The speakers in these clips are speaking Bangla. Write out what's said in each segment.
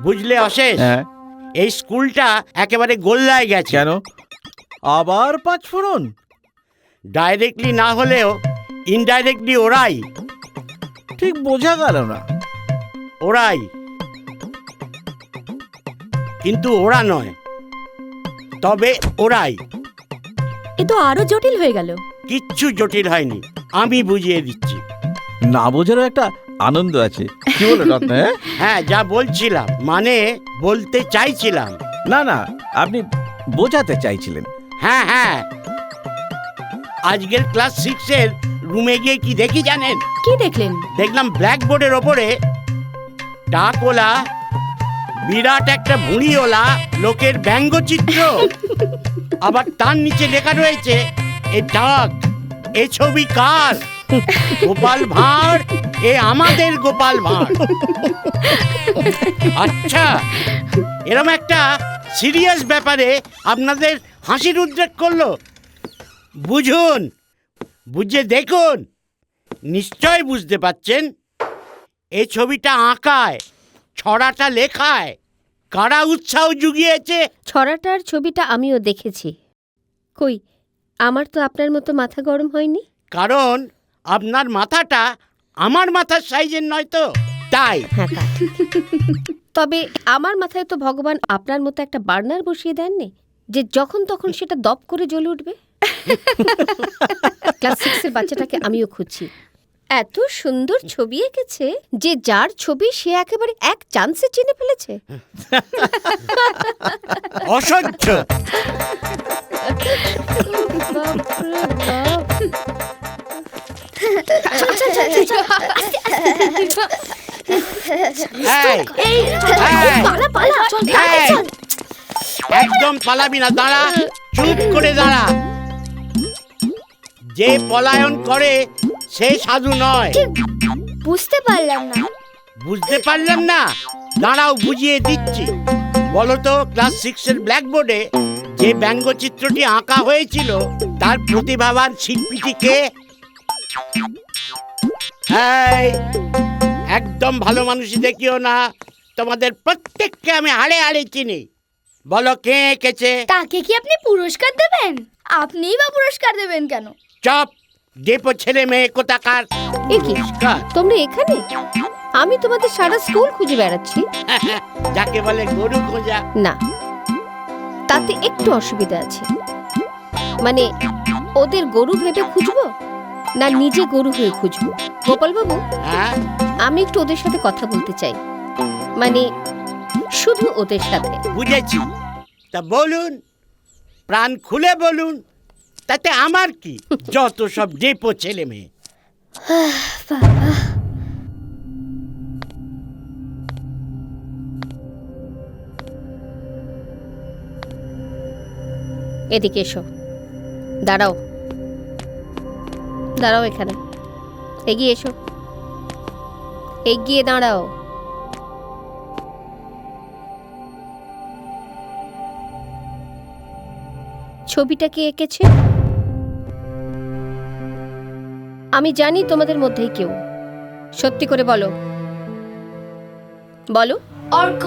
বুঝলে অশেষ, হ্যাঁ, এই স্কুলটা একেবারে গোল্লায় গেছে। কেন আবার 5 ফোড়ন? ডাইরেক্টলি না হলেও ইনডাইরেক্টলি ওরাই ঠিক বোঝা গেল না। ওরাই কিন্তু ওরা নয়, তবে ওরাই। এ তো আরো জটিল হয়ে গেল। কিচ্ছু জটিল হয়নি, আমি বুঝিয়ে দিচ্ছি। না বোঝারও একটা আনন্দ আছে, কি বলে রত্না? হ্যাঁ, যা বলছিলাম মানে বলতে চাইছিলাম। না না, আপনি বোঝাতে চাইছিলেন। হ্যাঁ হ্যাঁ, আজকের ক্লাস 6-এর রুমে গিয়ে কি দেখি জানেন? কি দেখলেন? দেখলাম ব্ল্যাকবোর্ডের ওপরে টাকওয়ালা বিরাট একটা ভুঁড়িওয়ালা লোকের ব্যঙ্গচিত্র। আবার তার নিচে লেখা রয়েছে এ ডাক, এ ছবি কার? গোপাল ভাঁড়, এ আমাদের গোপাল ভাঁড়। আচ্ছা, এরম একটা সিরিয়াস ব্যাপারে আপনাদের হাসির উদ্রেক করলো? বুঝুন, বুঝে দেখুন, নিশ্চয় বুঝতে পাচ্ছেন। এই ছবিটা আঁকায়, ছড়াটা লেখায় কারা উৎসাহ জুগিয়েছে? ছড়াটার ছবিটা আমিও দেখেছি। কই, আমার তো আপনার মতো মাথা গরম হয়নি। কারণ আপনার মাথাটা আমার মাথার সাইজের নয় তো, তাই। হ্যাঁ, তা ঠিক। তবে আমার মাথায় তো ভগবান আপনার মতো একটা বার্নার বসিয়ে দেননি যে যখন তখন সেটা দপ করে জ্বলে উঠবে। ক্লাস 6-এর বাচ্চাটাকে আমিও খুঁজছি। এত সুন্দর ছবি এঁকেছে যে যার ছবি সে একেবারে এক চান্সে চিনে ফেলেছে। অসহ্য। এই, এই, এই, একদম পালাবি না, দাঁড়া, চুপ করে দাঁড়া। যে পলায়ন করে সে সাধু নয়। বুঝতে পারলাম না। বুঝতে পারলাম না? দাঁড়াও, বুঝিয়ে দিচ্ছি। বলতো, ক্লাস 6-এর ব্ল্যাকবোর্ডে যে ব্যঙ্গচিত্রটি আঁকা হয়েছিল তার প্রতিভাবান শিল্পীটিকে? এই, একদম ভালো মানুষই দেখিও না, তোমাদের প্রত্যেককে আমি হাড়ে হাড়ে চিনি। বলো, কে এঁকেছে? তাকে কি আপনি পুরস্কার দেবেন? আপনিই বা পুরস্কার দেবেন কেন? চপ, ডেপো ছেলে মেয়ে কোথাকার। এ কি, তোমরা এখানে? আমি তোমাদের সারা স্কুল খুঁজে বেড়াচ্ছি। যাকে বলে গরু খোঁজা। না, তাতে একটু অসুবিধা আছে। মানে ওদের গরু ভেবে খুঁজবো না নিজে গরু হয়ে খুঁজবো? গোপাল বাবু, হ্যাঁ, আমি একটু ওদের সাথে কথা বলতে চাই। মানে শুধু ওদের সাথে। বুঝেছি। তা বলুন, প্রাণ খুলে বলুন, তাতে আমার কি? যত সব ডেপো ছেলে মেয়ে। এদিকে এসো। দাঁড়াও, দাঁড়াও এখানে। এগিয়ে এসো, এগিয়ে দাঁড়াও। ছবিটা কে এঁকেছে? আমি জানি তোমাদের মধ্যেই কেউ। সত্যি করে বলো, বলো। অর্ক।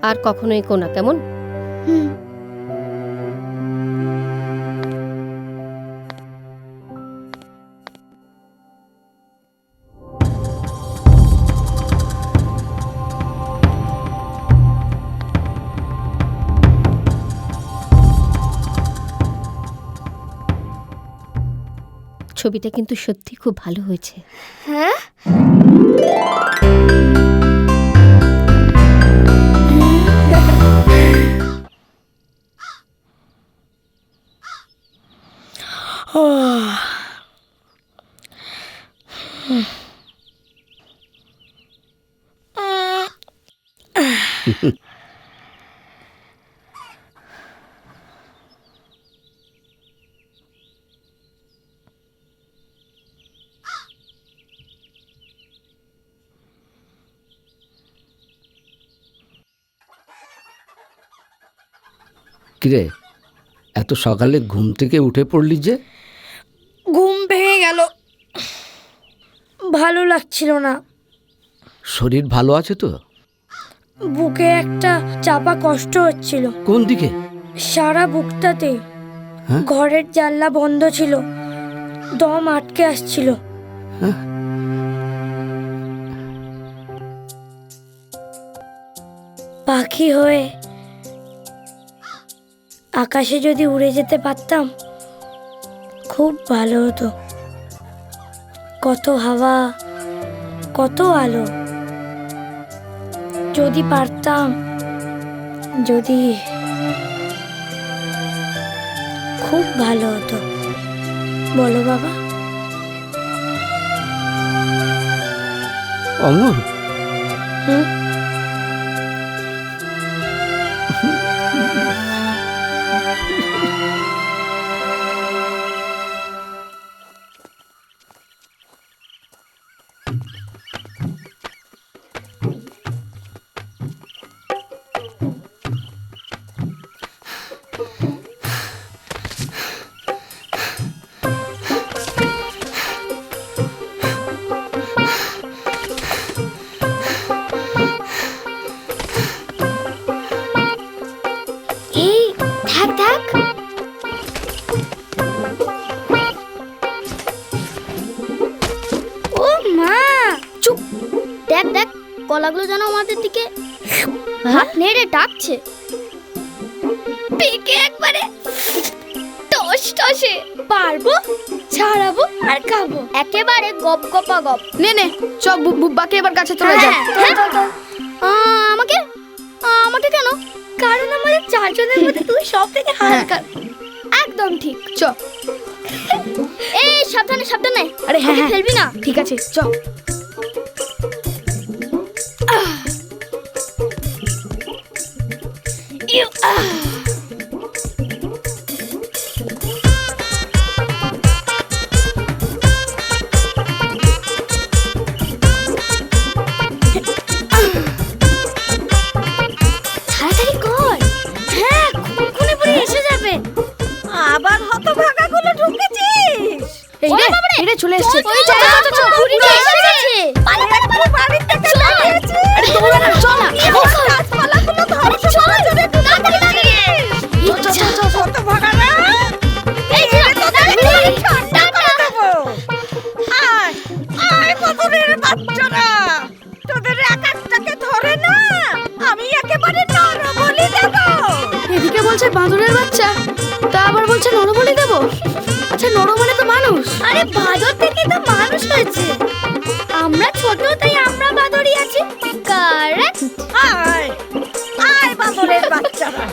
আর কখনো এঁকো না, কেমন? ছবিটা কিন্তু সত্যি খুব ভালো হয়েছে। হ্যাঁ, কিরে, এত সকালে ঘুম থেকে উঠে পড়লি যে? ঘুম ভেঙে গেল, ভালো লাগছিল না। শরীর ভালো আছে তো? বুকে একটা চাপা কষ্ট হচ্ছিল, কোন দিকে? সারা বুকটাতে। হ্যাঁ? ঘরের জানলা বন্ধ ছিল, দম আটকে আসছিল। হ্যাঁ? পাখি হয়ে আকাশে যদি উড়ে যেতে পারতাম খুব ভালো হতো। কত হাওয়া, কত আলো। যদি পারতাম, যদি, খুব ভালো হতো। বলো বাবা। অমর, হুম? এই থাক থাক, ও মা চুপ। দেখ দেখ, কলাগুলো যেন আমাদের দিকে হাত নেড়ে ডাকছে। পেকে একবারে টস টসে, পারবো, ছাড়াবো আর খাবো একেবারে গপ গপা গপ। নে নে চ, বুব্বাকে এবার কাছে চলে যা। আমাকে আমাকে কেন? কারণ আমাদের চারজনের মধ্যে তুই সব থেকে হালকা। একদম ঠিক, চ। এই সাবধানে সাবধানে। আরে হ্যাঁ ফেলবি না। ঠিক আছে চ। তাড়াতাড়ি কর। হ্যাঁ, খুনে পড়ে এসে যাবে। আবার হতভাগাগুলো ঢুকেছিস? এই রে চলে এসেছে। চল, চল, চল, চল, খুঁড়িটা এসে গেছে। পালা, পালা, পালা, বাড়ির থেকে পালিয়েছে। আরে দৌড়া না, চল না। গাছপালাগুলো ধ্বংস করে চলে দিয়েছিস। হতভাগারা, এরে তোদের ঠান্ডা করে দেবো। আয়, আয় বদরের বাচ্চারা, তোদের এক একটাকে ধরে না আমি একেবারে নরবলি দেবো। এদিকে বলছে বাঁদরের বাচ্চা, তা আবার বলছে নরবলি দেব। আচ্ছা নর মানে তো মানুষ। আরে বাদর থেকে তো মানুষ হয়েছে। আমরা ছোট তাই আমরা বাঁদরই আছি। কারেক্ট। আয়, আয় বাদরের বাচ্চারা।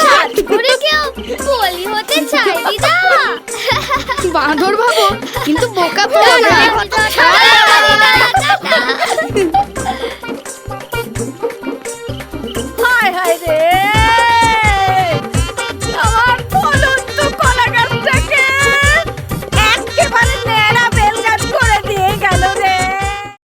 সাত করে কেউ বলি হতে চাইবি না। বাঁদর ভাবো কিন্তু বোকা তো না।